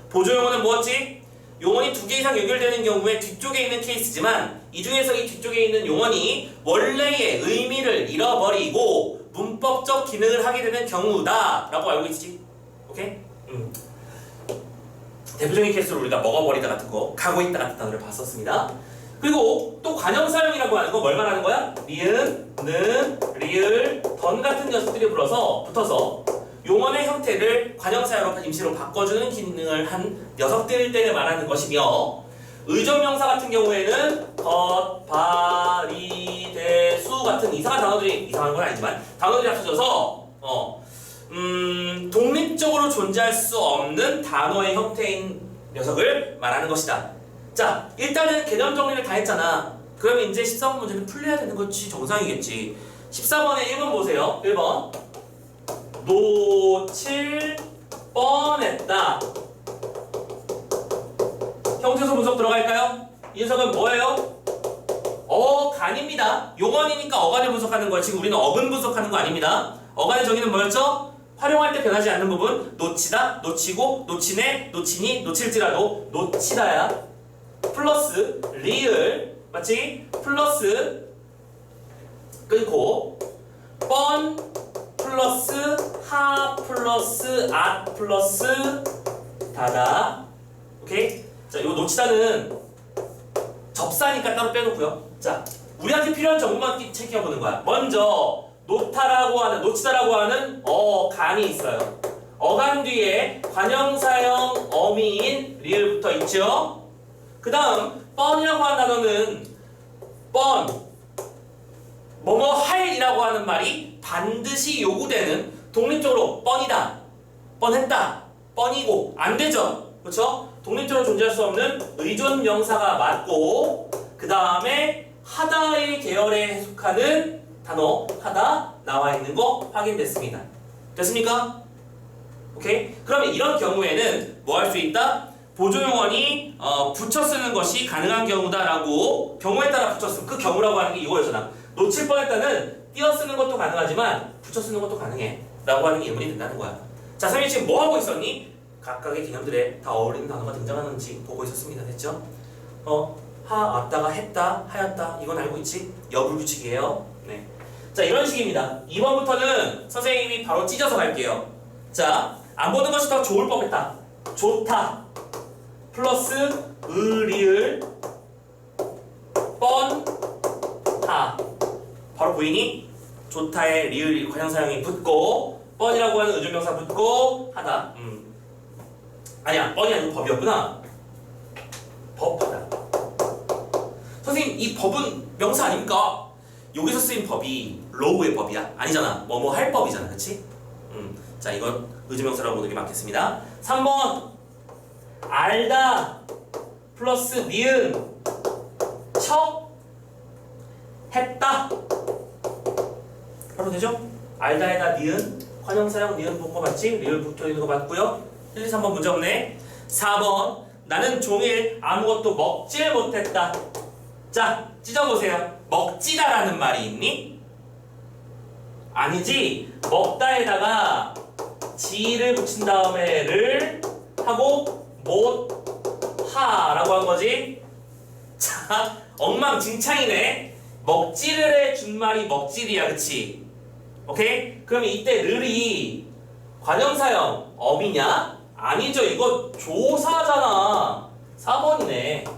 보조용어는 뭐였지? 용언이 2개 이상 연결되는 경우에 뒤쪽에 있는 케이스지만, 이 중에서 이 뒤쪽에 있는 용언이 원래의 의미를 잃어버리고 문법적 기능을 하게 되는 경우다 라고 알고 있지? 오케이? 대표적인 케이스로 우리가 먹어버리다 같은 거, 가고 있다 같은 단어를 봤었습니다. 그리고 또 관형사형이라고 하는 건 뭘 말하는 거야? 니은, 는, 리을, 던 같은 녀석들이 붙어서 용언의 형태를 관형사형으로 임시로 바꿔주는 기능을 한 녀석들 때를 말하는 것이며, 의존명사 같은 경우에는 것, 바, 리, 대, 수 같은 이상한 단어들이, 이상한 건 아니지만 단어들이 합쳐져서 독립적으로 존재할 수 없는 단어의 형태인 녀석을 말하는 것이다. 자, 일단은 개념 정리를 다 했잖아. 그러면 이제 14번 문제는 풀려야 되는 것이 정상이겠지. 14번에 1번 보세요. 1번. 놓칠 뻔했다. 형태소 분석 들어갈까요? 이 녀석은 뭐예요? 어간입니다. 용언이니까 어간을 분석하는 거야. 지금 우리는 어근 분석하는 거 아닙니다. 어간의 정의는 뭐였죠? 활용할 때 변하지 않는 부분. 놓치다, 놓치고, 놓치네, 놓치니, 놓칠지라도 놓치다야. 플러스 리을 맞지? 플러스 끊고 뻔 플러스 하 플러스 앗 플러스 다다. 오케이? 자, 이거 놓치다는 접사니까 따로 빼놓고요. 자, 우리한테 필요한 정보만 체크해보는 거야. 먼저 놓치다라고 하는 어간이 있어요. 어간 뒤에 관형사형 어미인 리을 붙어 있죠. 그 다음 뻔이라고 하는 단어는 뻔 뭐뭐 할이라고 하는 말이 반드시 요구되는 독립적으로 뻔이다, 뻔했다, 뻔이고 안 되죠. 그렇죠? 독립적으로 존재할 수 없는 의존 명사가 맞고 그 다음에 하다의 계열에 속하는 단어 하다 나와 있는 거 확인됐습니다. 됐습니까? 오케이? 그러면 이런 경우에는 뭐 할 수 있다? 보조용언이 붙여 쓰는 것이 가능한 경우다라고 경우에 따라 붙여 쓰는 그 경우라고 하는 게 이거였잖아. 놓칠 뻔했다는 띄어 쓰는 것도 가능하지만 붙여 쓰는 것도 가능해 라고 하는 게 예문이 된다는 거야. 자, 선생님 지금 뭐 하고 있었니? 각각의 개념들에 다 어울리는 단어가 등장하는지 보고 있었습니다. 됐죠? 왔다가 했다, 하였다 이건 알고 있지? 여불규칙이에요. 네. 자, 이런 식입니다. 2번부터는 선생님이 바로 찢어서 갈게요. 자, 안 보는 것이 더 좋을 법했다. 좋다 플러스 리을 뻔 하 바로 보이니? 좋다에 리을 관형사형이 붙고 뻔이라고 하는 의존명사 붙고 하다. 아니야, 뻔이 아니고 법이었구나. 법하다. 선생님, 이 법은 명사 아닙니까? 여기서 쓰인 법이 로우의 법이야? 아니잖아. 뭐뭐 할 법이잖아. 그치? 자, 이건 의존명사라고 보는 게 맞겠습니다. 3번 알다 플러스 니은 척 했다 바로 되죠? 알다에다 니은 관형사형 니은 본 거 맞지? 리을 붙어 있는 거 맞고요. 1, 2, 3번 문제 없네. 4번 나는 종일 아무것도 먹질 못했다. 자, 찢어보세요. 먹지다라는 말이 있니? 아니지. 먹다에다가 지를 붙인 다음에 를 하고 못하라고 한 거지. 자, 엉망진창이네. 먹지를 해준 말이 먹질이야. 그치? 오케이? 그럼 이때 르이 관형사형 어미냐? 아니죠. 이거 조사잖아. 4번이네.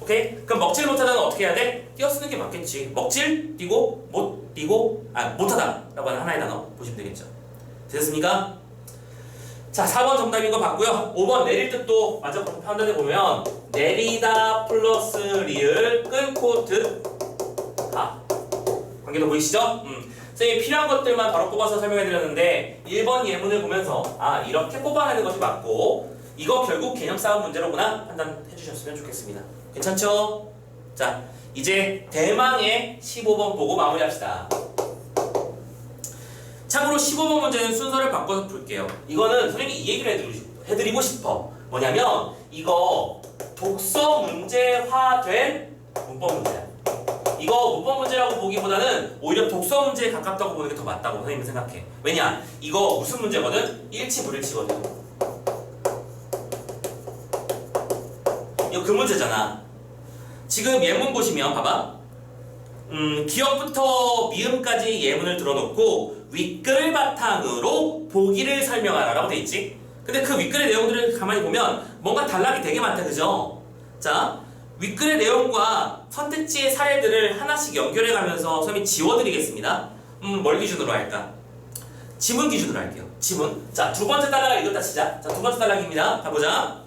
오케이? 그럼 먹질 못하다는 어떻게 해야 돼? 띄어 쓰는 게 맞겠지. 먹질 띄고 못 띄고 못하다 라고 하는 하나의 단어 보시면 되겠죠. 됐습니까? 자, 4번 정답인 거 봤고요. 5번 내릴 뜻도 맞아 판단해 보면 내리다 플러스 리을 끊고 듣다. 관계도 보이시죠? 선생님이 필요한 것들만 바로 뽑아서 설명해 드렸는데 1번 예문을 보면서 이렇게 뽑아내는 것이 맞고 이거 결국 개념 싸움 문제로구나 판단해 주셨으면 좋겠습니다. 괜찮죠? 자, 이제 대망의 15번 보고 마무리합시다. 참고로 15번 문제는 순서를 바꿔서 풀게요. 이거는 선생님이 이 얘기를 해드리고 싶어. 뭐냐면 이거 독서 문제화된 문법 문제야. 이거 문법 문제라고 보기보다는 오히려 독서 문제에 가깝다고 보는 게 더 맞다고 선생님은 생각해. 왜냐? 이거 무슨 문제거든? 일치 불일치거든. 이거 그 문제잖아. 지금 예문 보시면 봐봐. 기억부터 미음까지 예문을 들어놓고 윗글을 바탕으로 보기를 설명하라 라고 돼 있지. 근데 그 윗글의 내용들을 가만히 보면 뭔가 단락이 되게 많다. 그죠? 자, 윗글의 내용과 선택지의 사례들을 하나씩 연결해 가면서 선생님이 지워드리겠습니다. 뭘 기준으로 할까? 지문 기준으로 할게요. 지문. 자, 두 번째 단락을 읽었다 치자. 자, 두 번째 단락입니다. 가보자.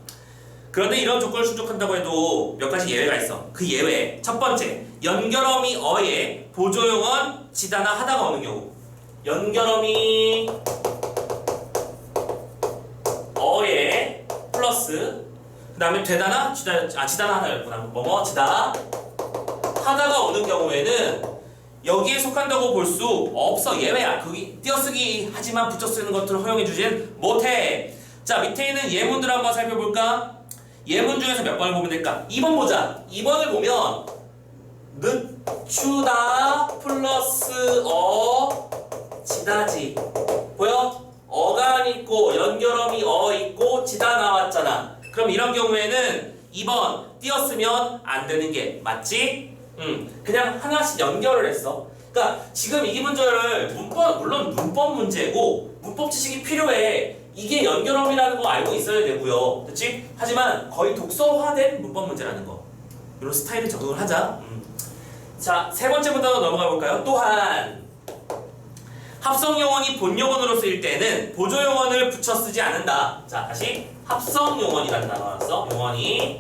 그런데 이런 조건을 충족한다고 해도 몇 가지 예외가 있어. 그 예외 첫 번째, 연결어미 어에 보조용언 지다나 하다가 오는 경우. 연결어미 어에 플러스 그 다음에 되다나 지다나 하다였구나. 뭐뭐 지다 하다가 오는 경우에는 여기에 속한다고 볼 수 없어. 예외야. 거기 띄어쓰기 하지만 붙여 쓰는 것들을 허용해주진 못해. 자, 밑에 있는 예문들 한번 살펴볼까? 예문 중에서 몇 번을 보면 될까? 2번 보자. 2번을 보면 늦추다 플러스 지다지. 보여? 어가 있고 연결어미 있고 지다 나왔잖아. 그럼 이런 경우에는 2번 띄었으면 안 되는 게 맞지? 그냥 하나씩 연결을 했어. 그러니까 지금 이 기본절을 물론 문법 문제고 문법 지식이 필요해. 이게 연결어미라는 거 알고 있어야 되고요. 그렇지? 하지만 거의 독서화된 문법 문제라는 거. 이런 스타일을 적용을 하자. 자, 세 번째 문단으로 넘어가 볼까요? 또한 합성용언이 본용언으로 쓰일 때는 보조용언을 붙여 쓰지 않는다. 자, 다시 합성용언이라는 단어가 나왔어. 용언이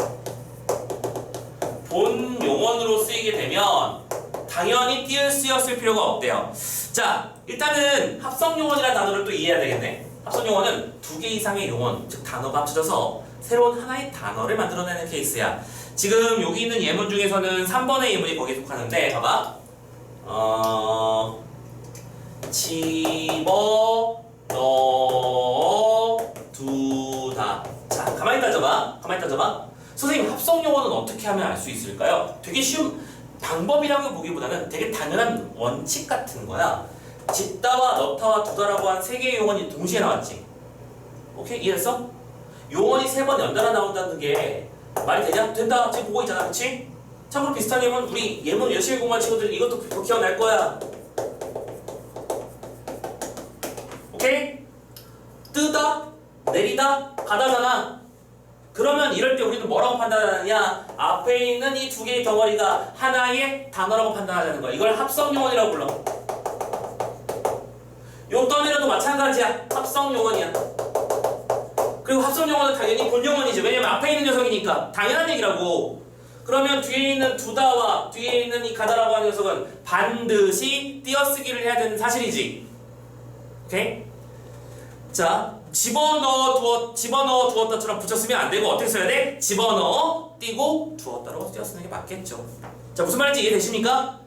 본용언으로 쓰이게 되면 당연히 띄을 쓰였을 필요가 없대요. 자, 일단은 합성용언이라는 단어를 또 이해해야 되겠네. 합성용언은 두 개 이상의 용언, 즉 단어가 합쳐져서 새로운 하나의 단어를 만들어내는 케이스야. 지금 여기 있는 예문 중에서는 3번의 예문이 거기에 속하는데 봐봐. 집어 넣어 두다. 자, 가만히 따져봐. 선생님, 합성용어는 어떻게 하면 알 수 있을까요? 되게 쉬운 방법이라고 보기보다는 되게 당연한 원칙 같은 거야. 짓다와 넣다와 두다라고 한 세 개의 용언이 동시에 나왔지. 오케이? 이해했어? 용언이 3번 연달아 나온다는 게 말이 되냐? 된다. 지금 보고 있잖아. 그치? 참고로 비슷한 예문, 우리 예문 열심히 공부한 친구들 이것도 기억날 거야. 오케이? 뜨다, 내리다, 가다잖아. 그러면 이럴 때 우리는 뭐라고 판단하느냐? 앞에 있는 이 두 개의 덩어리가 하나의 단어라고 판단하자는 거야. 이걸 합성용언이라고 불러. 요 떠내려도 마찬가지야. 합성용언이야. 그리고 합성용언은 당연히 본용언이지. 왜냐면 앞에 있는 녀석이니까. 당연한 얘기라고. 그러면 뒤에 있는 두다와 뒤에 있는 이 가다라고 하는 녀석은 반드시 띄어쓰기를 해야 되는 사실이지. 오케이? 자, 집어넣어 두었다처럼 붙였으면 안 되고 어떻게 써야 돼? 집어넣어 띄고 두었다라고 띄어쓰는 게 맞겠죠. 자, 무슨 말인지 이해되십니까?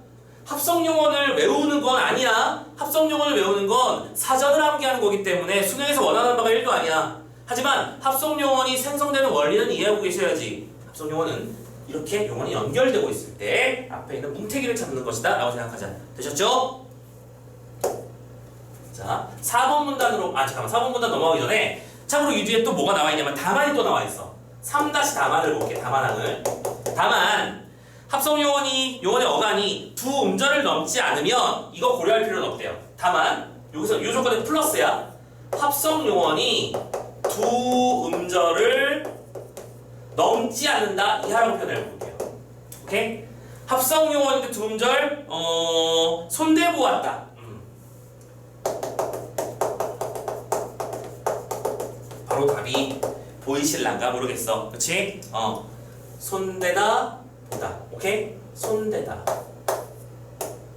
합성용언을 외우는 건 아니야. 합성용언을 외우는 건 사전을 암기하는 거기 때문에 수능에서 원하는 바가 1도 아니야. 하지만 합성용언이 생성되는 원리는 이해하고 계셔야지. 합성용언은 이렇게 용언이 연결되고 있을 때 앞에 있는 뭉태기를 잡는 것이다 라고 생각하자. 되셨죠? 자, 4번 문단으로, 4번 문단 넘어가기 전에 참고로 이 뒤에 또 뭐가 나와 있냐면 다만이 또 나와 있어. 3-다만을 볼게. 다만항을. 다만 합성용언의 어간이 두 음절을 넘지 않으면 이거 고려할 필요는 없대요. 다만 여기서 이 조건은 플러스야. 합성용언이 두 음절을 넘지 않는다 이하라고 표현해 볼게요. 오케이? 합성용언인데 두 음절 손대보았다. 바로 답이 보이실란가 모르겠어. 그치? 손대다 보다. 오케이? 손대다.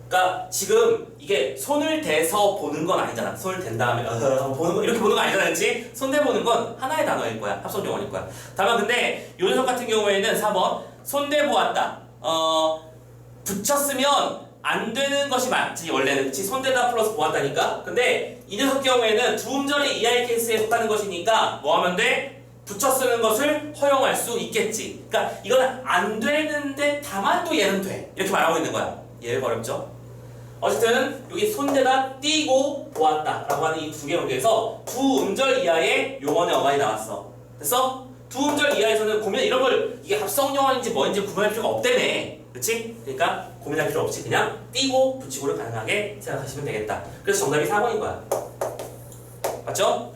그러니까 지금 이게 손을 대서 보는 건 아니잖아. 손을 댄 다음에 보는 거 이렇게 보는 거 아니잖아. 그치? 손대 보는 건 하나의 단어일 거야. 합성용언일 거야. 다만 근데 요 녀석 같은 경우에는 4번 손대 보았다. 붙였으면 안 되는 것이 맞지 원래는. 그치? 손대다 플러스 보았다니까. 근데 이 녀석 경우에는 두 음절의 이하의 케이스에 속하는 것이니까 뭐 하면 돼? 붙여 쓰는 것을 허용할 수 있겠지. 그러니까 이건 안 되는데 다만 또 얘는 돼. 이렇게 말하고 있는 거야. 예외가 어렵죠? 어쨌든 여기 손대다 띄고 보았다 라고 하는 이 두 개 관계에서 두 음절 이하의 용언의 어간이 나왔어. 됐어? 두 음절 이하에서는 고민 이런 걸 이게 합성용언인지 뭐인지 구분할 필요가 없다며. 그치? 그러니까 고민할 필요 없이 그냥 띄고 붙이고를 가능하게 생각하시면 되겠다. 그래서 정답이 4번인 거야. 맞죠?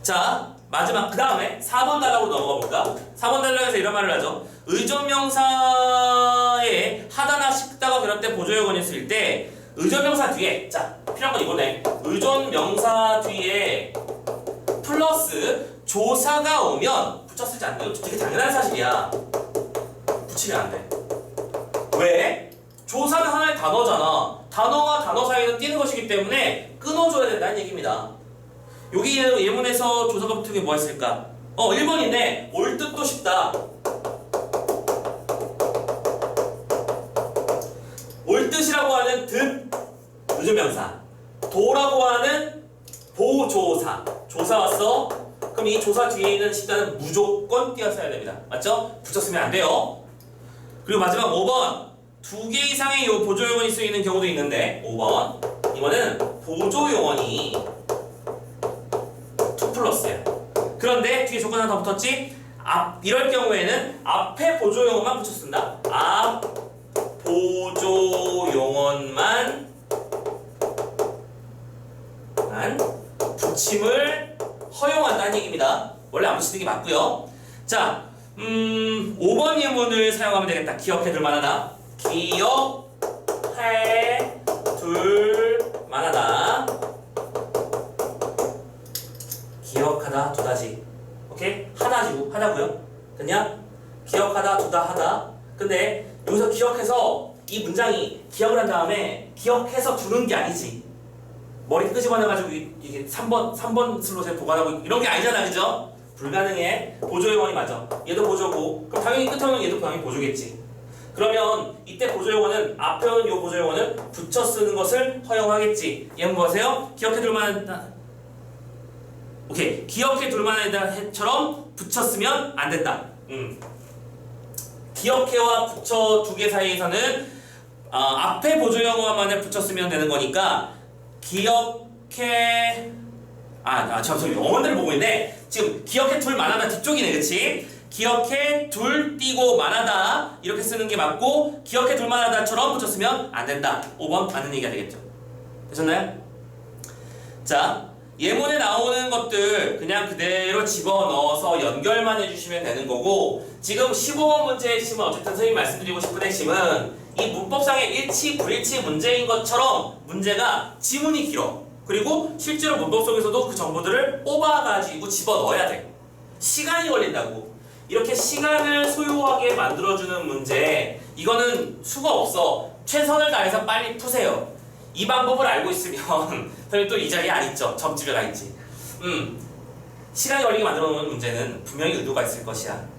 자, 마지막 그 다음에 4번 단락으로 넘어가 볼까? 4번 단락에서 이런 말을 하죠. 의존명사에 하다나 식다가 그럴 때 보조용언이 쓰일 때 의존명사 뒤에, 자, 필요한 건 이거네. 의존명사 뒤에 플러스 조사가 오면 붙였을지 안 돼요. 되게 당연한 사실이야. 붙이면 안 돼. 왜? 조사는 하나의 단어잖아. 단어와 단어 사이에서 띄는 것이기 때문에 끊어줘야 된다는 얘기입니다. 여기 예문에서 조사가 붙은 게 뭐가 있을까? 1번인데 올 뜻도 쉽다. 올 뜻이라고 하는 듯 누주명사, 도라고 하는 보조사. 조사 왔어? 그럼 이 조사 뒤에 있는 십자는 무조건 띄었어야 됩니다. 맞죠? 붙였으면 안 돼요. 그리고 마지막 5번. 2개 이상의 요 보조용어이 쓰이는 경우도 있는데 5번. 이거는 보조용어이 2 플러스예요. 그런데 뒤에 조건 하나 더 붙었지? 이럴 경우에는 앞에 보조용어만 붙여 쓴다. 앞 보조용어만 붙임을 허용한다는 얘기입니다. 원래 안 붙이는 게 맞고요. 자, 5번 예문을 사용하면 되겠다. 기억해둘 만하다. 기억해둘 만하다. 기억하다 두다지. 오케이? 하다고요. 됐냐? 기억하다 두다 하다. 근데 여기서 기억해서 이 문장이 기억을 한 다음에 기억해서 두는 게 아니지. 머리 끄집어내가지고 이게 3번 슬롯에 보관하고 이런 게 아니잖아, 그죠? 불가능해. 보조용어이 맞아. 얘도 보조고. 그럼 당연히 끝에 오는 얘도 당연히 보조겠지. 그러면 이때 보조용어는 앞에 오는 요 보조용어는 붙여 쓰는 것을 허용하겠지. 예문 보세요. 기억해둘 만하다. 오케이. 기억해둘 만하다처럼 붙여 쓰면 안 된다. 기억해와 붙여 두 개 사이에서는 앞에 보조용어만을 붙여 쓰면 되는 거니까 기억해 잠시만 영어들을 보고 있는데 지금 기억해 둘 만하다 뒤쪽이네. 그치? 기억해 둘 띄고 만하다 이렇게 쓰는 게 맞고 기억해 둘 만하다처럼 붙였으면 안 된다. 5번 맞는 얘기가 되겠죠. 되셨나요? 자, 예문에 나오는 것들 그냥 그대로 집어넣어서 연결만 해주시면 되는 거고 지금 15번 문제의 핵심은 어쨌든 선생님이 말씀드리고 싶은 핵심은 이 문법상의 일치 불일치 문제인 것처럼 문제가 지문이 길어. 그리고 실제로 문법 속에서도 그 정보들을 뽑아가지고 집어넣어야 돼. 시간이 걸린다고. 이렇게 시간을 소요하게 만들어주는 문제 이거는 수가 없어. 최선을 다해서 빨리 푸세요. 이 방법을 알고 있으면 선생님 또 이 자리에 안 있죠. 점집에 가 있지. 시간이 걸리게 만들어 놓은 문제는 분명히 의도가 있을 것이야.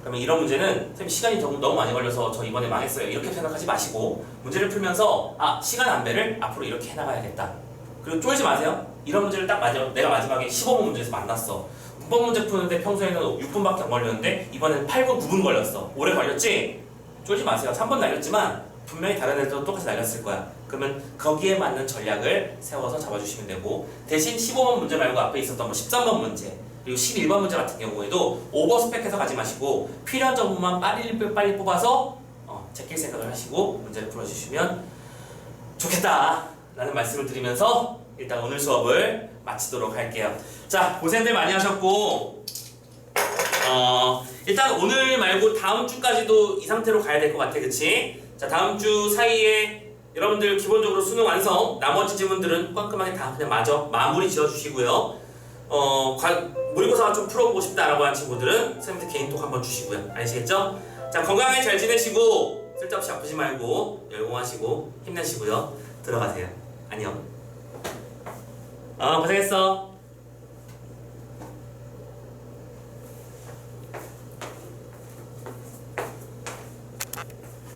그러면 이런 문제는 선생님 시간이 너무 많이 걸려서 저 이번에 망했어요. 이렇게 생각하지 마시고 문제를 풀면서 시간 안배를 앞으로 이렇게 해나가야겠다. 그리고 쫄지 마세요. 이런 문제를 딱 내가 마지막에 15번 문제에서 만났어. 문법 문제 푸는데 평소에는 6분밖에 안 걸렸는데 이번에는 8분, 9분 걸렸어. 오래 걸렸지? 쫄지 마세요. 3번 날렸지만 분명히 다른 애들도 똑같이 날렸을 거야. 그러면 거기에 맞는 전략을 세워서 잡아주시면 되고 대신 15번 문제 말고 앞에 있었던 13번 문제 그리고 11번 문제 같은 경우에도 오버스펙해서 가지 마시고 필요한 점만 빨리 뽑아서 제낄 생각을 하시고 문제를 풀어주시면 좋겠다 라는 말씀을 드리면서 일단 오늘 수업을 마치도록 할게요. 자, 고생들 많이 하셨고 일단 오늘 말고 다음 주까지도 이 상태로 가야 될 것 같아. 그치? 자, 다음 주 사이에 여러분들 기본적으로 수능 완성 나머지 지문들은 깔끔하게 다 그냥 마무리 지어주시고요. 모의고사가 좀 풀어보고 싶다라고 하는 친구들은 선생님한테 개인톡 한번 주시고요. 아시겠죠? 자, 건강하게 잘 지내시고 쓸데없이 아프지 말고 열공하시고 힘내시고요. 들어가세요. 안녕. 고생했어.